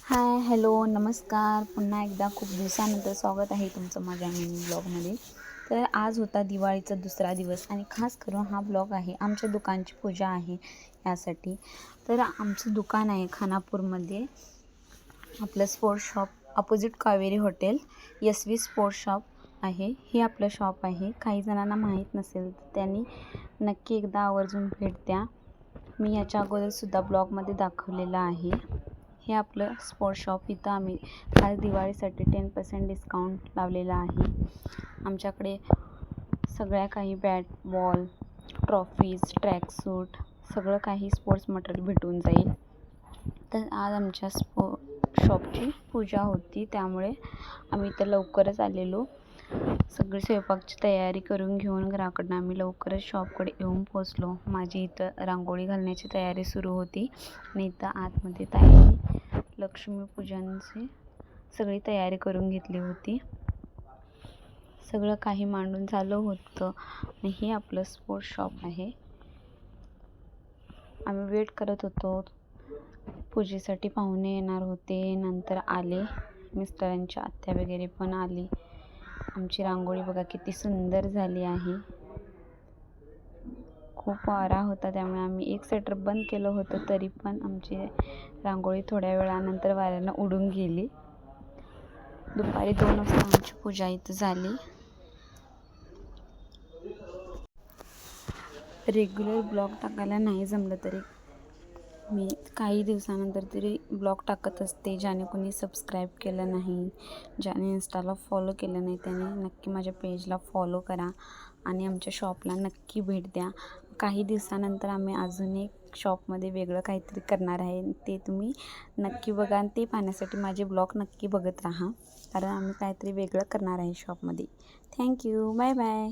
हाय, hello, नमस्कार. पुन्हा एकदा खूप दिवसानंतर स्वागत आहे तुमचं माझ्या मिनी ब्लॉगमध्ये. तर आज होता दिवाळीचा दुसरा दिवस आणि खास करून हा ब्लॉग आहे आमच्या दुकानची पूजा आहे यासाठी. तर आमचं दुकान आहे खानापूरमध्ये, आपलं sports shop opposite Kaveri hotel SV sports shop आहे. हे आपलं शॉप आहे. काही जणांना माहीत नसेल तर त्यांनी नक्की एकदा आवर्जून भेट द्या. मी याच्या अगोदरसुद्धा ब्लॉगमध्ये दाखवलेलं आहे. हे आपलं स्पोर्ट्स शॉप. इथं आम्ही खास दिवाळीसाठी 10% डिस्काउंट लावलेला आहे. आमच्याकडे सगळ्या काही बॅट, बॉल, ट्रॉफीज, ट्रॅकसूट सगळं काही स्पोर्ट्स मटेरियल भेटून जाईल. तर आज आमच्या शॉपची पूजा होती, त्यामुळे आम्ही इथं लवकरच आलेलो. सगळी स्वयंपाकची तयारी करून घेऊन घराकडनं आम्ही लवकरच शॉपकडे येऊन पोचलो. माझी इथं रांगोळी घालण्याची तयारी सुरू होती आणि इथं आतमध्ये ताईंनी लक्ष्मीपूजनची सगळी तयारी करून घेतली होती. सगळं काही मांडून झालं होतं आणि हे आपलं स्पोर्ट्स शॉप आहे. आम्ही वेट करत होतो. पूजेसाठी पाहुणे येणार होते, नंतर आले. मिस्टरांची आत्या वगैरे पण आली. आमची रांगोळी बघा किती सुंदर झाली आहे. खूप वारा होता, त्यामुळे आम्ही एक शटर बंद केलं होतं, तरी पण आमची रांगोळी थोड्या वेळानंतर वाऱ्यानं उडून गेली. दुपारी 2 वाजता आमची पूजा इथं झाली. रेग्युलर ब्लॉग टाकायला नाही जमलं तरी मी काही दिवसानंतर तरी ब्लॉग टाकत असते. ज्याने कोणी सबस्क्राईब केलं नाही, ज्याने इंस्टाला फॉलो केलं नाही, त्याने नक्की माझ्या पेजला फॉलो करा आणि आमच्या शॉपला नक्की भेट द्या. काही दिवसानंतर आम्ही अजून एक शॉपमध्ये वेगळं काहीतरी करणार आहे, ते तुम्ही नक्की बघा आणि ते पाहण्यासाठी माझे ब्लॉग नक्की बघत राहा, कारण आम्ही काहीतरी वेगळं करणार आहे शॉपमध्ये. थँक्यू. Bye bye.